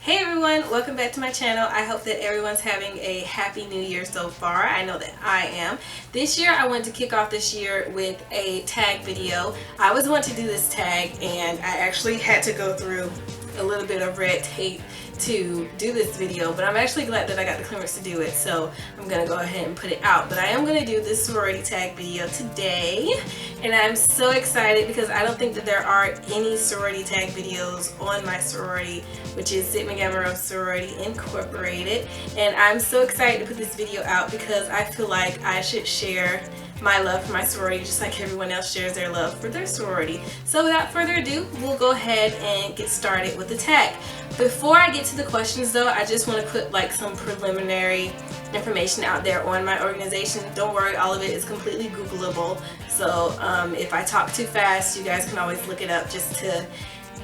Hey everyone, welcome back to my channel. I hope that everyone's having a happy new year so far. I know that I am. This year I wanted to kick off this year with a tag video. I always wanted to do this tag and I actually had to go through a little bit of red tape to do this video, but I'm actually glad that I got the clearance to do it, so I'm gonna go ahead and put it out. But I am gonna do this sorority tag video today, and I'm so excited because I don't think that there are any sorority tag videos on my sorority, which is Sigma Gamma Rho Sorority Incorporated, and I'm so excited to put this video out because I feel like I should share my love for my sorority just like everyone else shares their love for their sorority. So without further ado, we'll go ahead and get started with the tag. Before I get to the questions though, I just want to put like some preliminary information out there on my organization. Don't worry, all of it is completely Googleable. So if I talk too fast, you guys can always look it up just to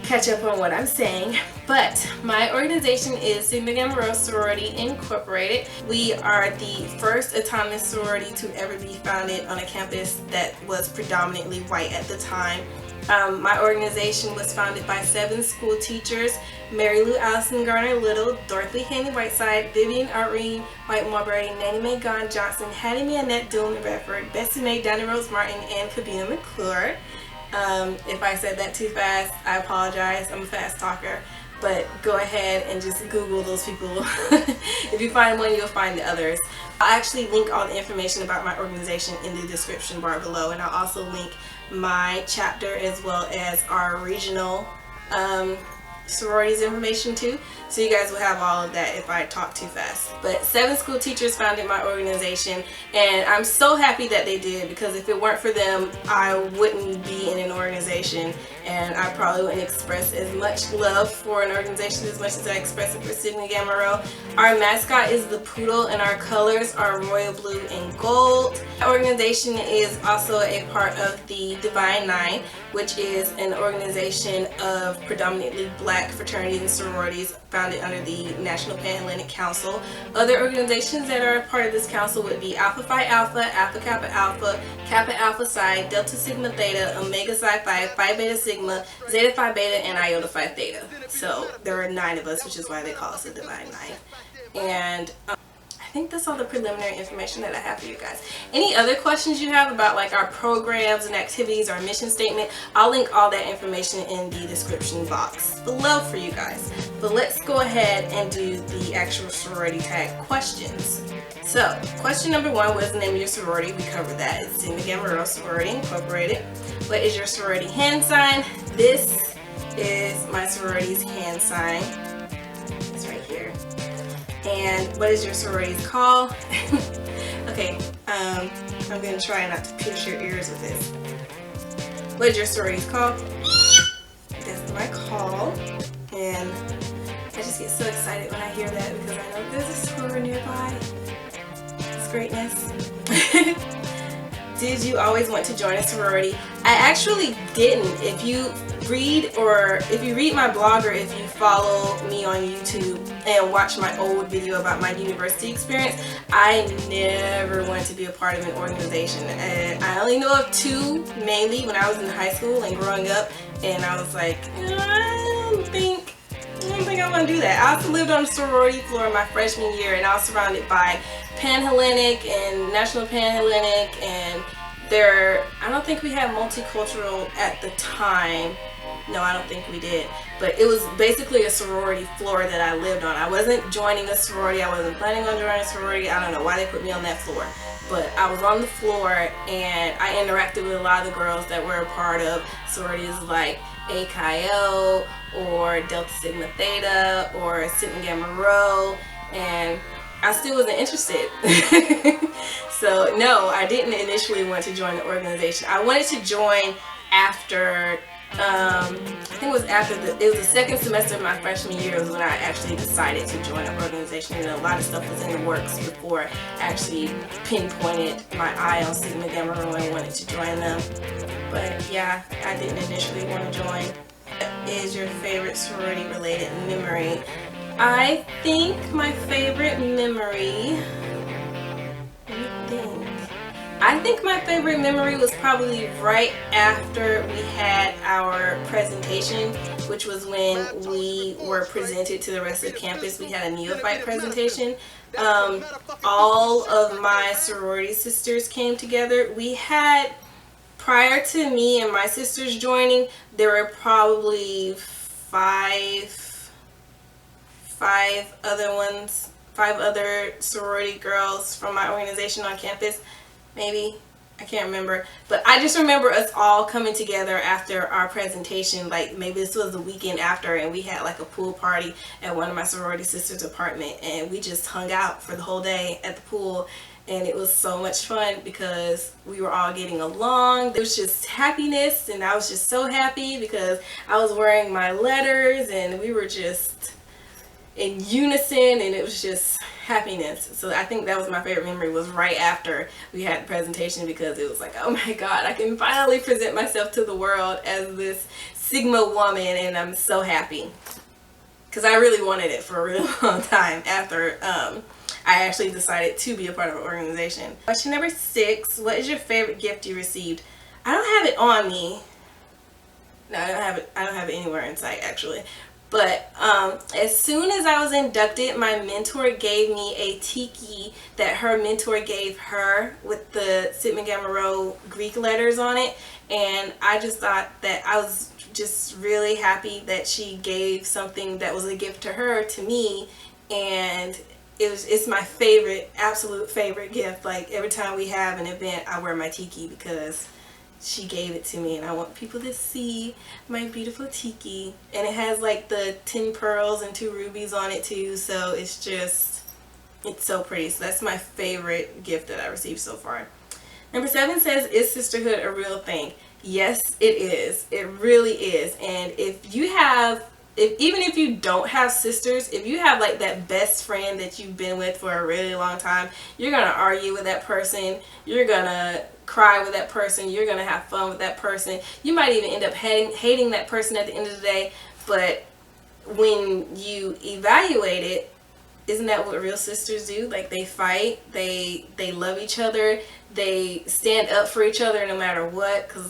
catch up on what I'm saying. But my organization is Sigma Gamma Rho Sorority Incorporated. We are the first autonomous sorority to ever be founded on a campus that was predominantly white at the time. My organization was founded by 7 school teachers: Mary Lou Allison Garner Little, Dorothy Haney Whiteside, Vivian Artgreen White Marbury, Nanny Mae Gone Johnson, Hattie Mae Annette Doolin Redford, Bessie Mae Donna Rose Martin, and Kabina McClure. If I said that too fast, I apologize. I'm a fast talker. But go ahead and just Google those people. If you find one, you'll find the others. I'll actually link all the information about my organization in the description bar below, and I'll also link my chapter as well as our regional sororities information too, so you guys will have all of that if I talk too fast. But 7 school teachers founded my organization, and I'm so happy that they did, because if it weren't for them, I wouldn't be in an organization, and I probably wouldn't express as much love for an organization as much as I express it for Sigma Gamma Rho. Our mascot is the poodle, and our colors are royal blue and gold. Our organization is also a part of the Divine 9, which is an organization of predominantly black fraternities and sororities founded under the National Pan-Hellenic Council. Other organizations that are a part of this council would be Alpha Phi Alpha, Alpha Kappa Alpha, Kappa Alpha Psi, Delta Sigma Theta, Omega Psi Phi, Phi Beta Sigma, Zeta Phi Beta, and Iota Phi Theta. So there are 9 of us, which is why they call us the Divine 9. And I think that's all the preliminary information that I have for you guys. Any other questions you have about like our programs and activities, our mission statement, I'll link all that information in the description box below for you guys. But let's go ahead and do the actual sorority tag questions. So, question number 1, what is the name of your sorority? We covered that. It's Sigma Gamma Rho Sorority Incorporated. What is your sorority hand sign? This is my sorority's hand sign. It's right here. And what is your sorority's call? Okay, I'm going to try not to pierce your ears with this. What is your sorority's call? That's my call. And I just get so excited when I hear that because I know there's a sorority nearby. It's greatness. Did you always want to join a sorority? I actually didn't. If you read my blog, or if you follow me on YouTube and watch my old video about my university experience, I never wanted to be a part of an organization. And I only know of 2 mainly when I was in high school and growing up, and I was like, I don't think I want to do that. I also lived on the sorority floor my freshman year, and I was surrounded by Pan-Hellenic and National Pan-Hellenic, and I don't think we had multicultural at the time. No, I don't think we did. But it was basically a sorority floor that I lived on. I wasn't joining a sorority. I wasn't planning on joining a sorority. I don't know why they put me on that floor. But I was on the floor, and I interacted with a lot of the girls that were a part of sororities like AKO or Delta Sigma Theta or Sigma Gamma Rho, and I still wasn't interested. So no, I didn't initially want to join the organization. I wanted to join after, I think it was the second semester of my freshman year was when I actually decided to join an organization. You know, a lot of stuff was in the works before I actually pinpointed my eye on Sigma Gamma Rho and wanted to join them. But yeah, I didn't initially want to join. What is your favorite sorority-related memory? I think my favorite memory, I think my favorite memory was probably right after we had our presentation, which was when we were presented to the rest of the campus. We had a neophyte presentation. All of my sorority sisters came together. We had, prior to me and my sisters joining, there were probably five other sorority girls from my organization on campus. Maybe, I can't remember, but I just remember us all coming together after our presentation. Like maybe this was the weekend after, and we had like a pool party at one of my sorority sisters' apartment, and we just hung out for the whole day at the pool, and it was so much fun because we were all getting along. There was just happiness, and I was just so happy because I was wearing my letters, and we were just in unison, and it was just happiness. So I think that was my favorite memory, was right after we had the presentation, because it was like, oh my god, I can finally present myself to the world as this Sigma woman, and I'm so happy because I really wanted it for a really long time after I actually decided to be a part of an organization. Question number 6, what is your favorite gift you received? I don't have it on me. No, I don't have it anywhere in sight actually. But as soon as I was inducted, my mentor gave me a tiki that her mentor gave her with the Sigma Gamma Rho Greek letters on it. And I just thought that I was just really happy that she gave something that was a gift to her to me. And it's my favorite, absolute favorite gift. Like every time we have an event, I wear my tiki because she gave it to me, and I want people to see my beautiful tiki. And it has like the 10 pearls and 2 rubies on it too, so it's so pretty. So that's my favorite gift that I received so far. Number 7 says, is sisterhood a real thing? Yes, it is. It really is. And even if you don't have sisters, if you have like that best friend that you've been with for a really long time, you're gonna argue with that person, you're gonna cry with that person, you're gonna have fun with that person. You might even end up hating that person at the end of the day. But when you evaluate it, isn't that what real sisters do? Like they fight, they love each other, they stand up for each other no matter what. Because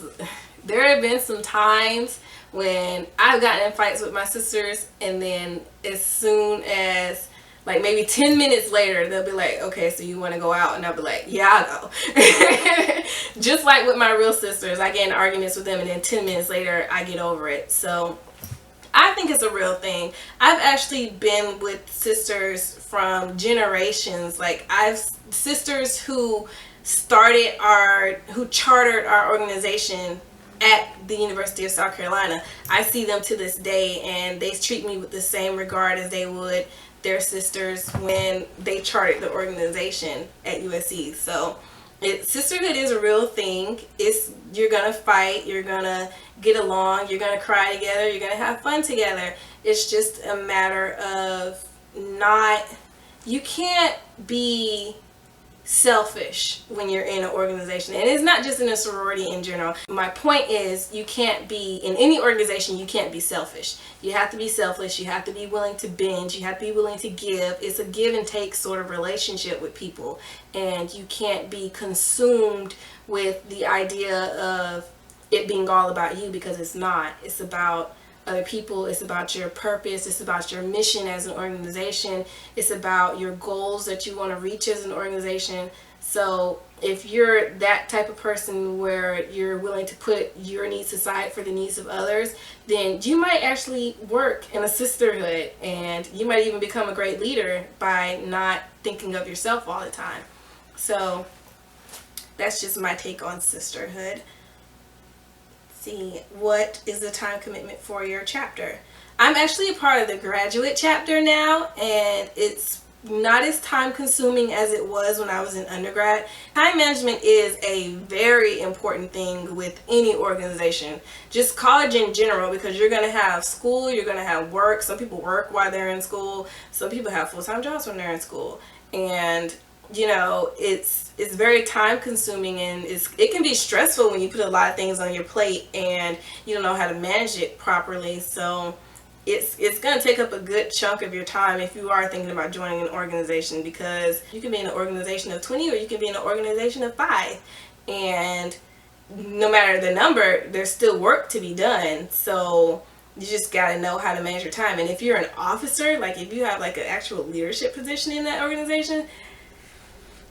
there have been some times when I've gotten in fights with my sisters, and then as soon as like maybe 10 minutes later, they'll be like, okay, so you want to go out? And I'll be like, yeah, I'll go. Just like with my real sisters, I get in arguments with them, and then 10 minutes later, I get over it. So I think it's a real thing. I've actually been with sisters from generations. Like I've sisters who chartered our organization at the University of South Carolina. I see them to this day, and they treat me with the same regard as they would their sisters when they chartered the organization at USC. So sisterhood is a real thing. You're gonna fight, you're gonna get along, you're gonna cry together, you're gonna have fun together. It's just a matter of you can't be selfish when you're in an organization. And it's not just in a sorority in general. My point is, you can't be in any organization, you can't be selfish. You have to be selfless, you have to be willing to bend, you have to be willing to give. It's a give and take sort of relationship with people, and you can't be consumed with the idea of it being all about you, because it's not. It's about other people, it's about your purpose, it's about your mission as an organization, it's about your goals that you want to reach as an organization. So if you're that type of person where you're willing to put your needs aside for the needs of others, then you might actually work in a sisterhood, and you might even become a great leader by not thinking of yourself all the time. So that's just my take on sisterhood. See, what is the time commitment for your chapter? I'm actually a part of the graduate chapter now, and it's not as time consuming as it was when I was in undergrad. Time management is a very important thing with any organization, just college in general, because you're going to have school, you're going to have work. Some people work while they're in school, some people have full-time jobs when they're in school, and you know, it's very time consuming, and it can be stressful when you put a lot of things on your plate and you don't know how to manage it properly. So it's going to take up a good chunk of your time if you are thinking about joining an organization, because you can be in an organization of 20 or you can be in an organization of 5, and no matter the number, there's still work to be done. So you just got to know how to manage your time. And if you're an officer, like if you have like an actual leadership position in that organization,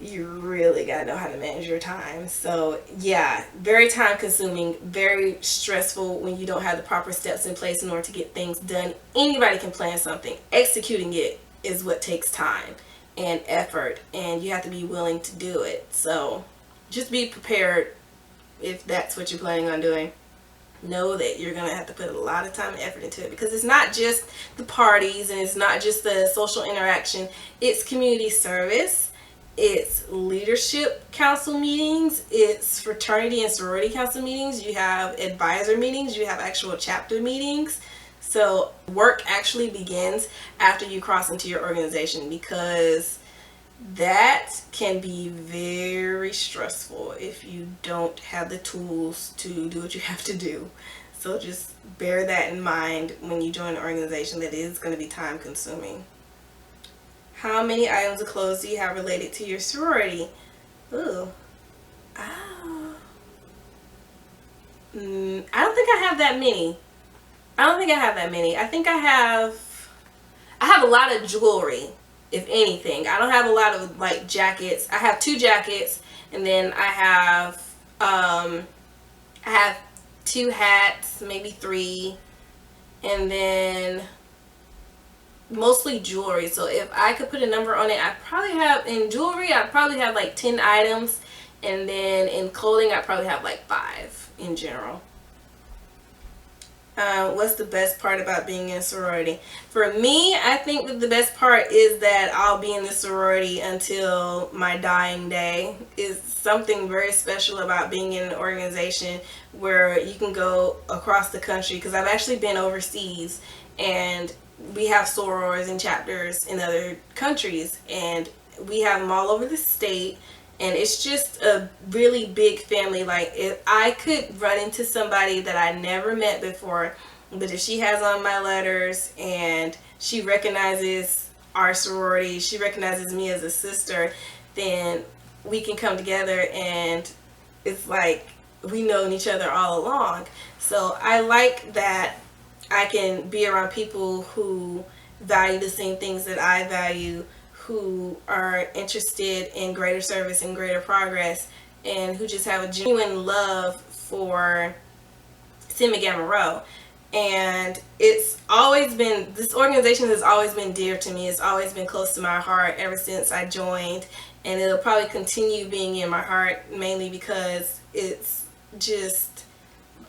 you really got to know how to manage your time. So yeah, very time consuming, very stressful when you don't have the proper steps in place in order to get things done. Anybody can plan something. Executing it is what takes time and effort, and you have to be willing to do it. So just be prepared if that's what you're planning on doing. Know that you're going to have to put a lot of time and effort into it, because it's not just the parties and it's not just the social interaction. It's community service, it's leadership council meetings, it's fraternity and sorority council meetings, you have advisor meetings, you have actual chapter meetings. So work actually begins after you cross into your organization, because that can be very stressful if you don't have the tools to do what you have to do. So just bear that in mind when you join an organization, that it is going to be time consuming. How many items of clothes do you have related to your sorority? Ooh. Oh. I don't think I have that many. I think I have a lot of jewelry, if anything. I don't have a lot of like jackets. I have 2 jackets, and then I have 2 hats, maybe 3, and then mostly jewelry. So if I could put a number on it, in jewelry I'd probably have like 10 items, and then in clothing I'd probably have like 5 in general. What's the best part about being in a sorority? For me, I think that the best part is that I'll be in the sorority until my dying day. It's something very special about being in an organization where you can go across the country, because I've actually been overseas, and we have sorors and chapters in other countries, and we have them all over the state. And it's just a really big family. Like, if I could run into somebody that I never met before, but if she has on my letters and she recognizes our sorority, she recognizes me as a sister, then we can come together, and it's like we known each other all along. So I like that I can be around people who value the same things that I value, who are interested in greater service and greater progress, and who just have a genuine love for Sigma Gamma Rho. And this organization has always been dear to me. It's always been close to my heart ever since I joined, and it'll probably continue being in my heart, mainly because it's just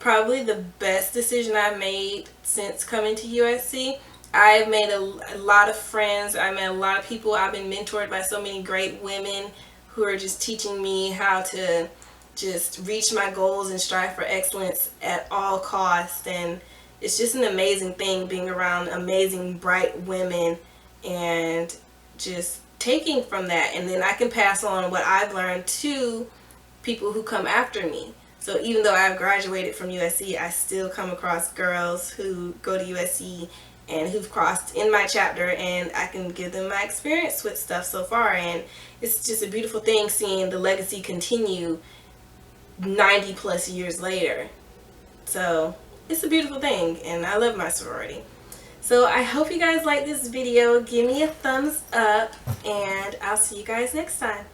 probably the best decision I've made since coming to USC. I've made a lot of friends. I met a lot of people. I've been mentored by so many great women who are just teaching me how to just reach my goals and strive for excellence at all costs. And it's just an amazing thing being around amazing, bright women and just taking from that. And then I can pass on what I've learned to people who come after me. So even though I've graduated from USC, I still come across girls who go to USC and who've crossed in my chapter, and I can give them my experience with stuff so far. And it's just a beautiful thing seeing the legacy continue 90 plus years later. So it's a beautiful thing, and I love my sorority. So I hope you guys like this video. Give me a thumbs up, and I'll see you guys next time.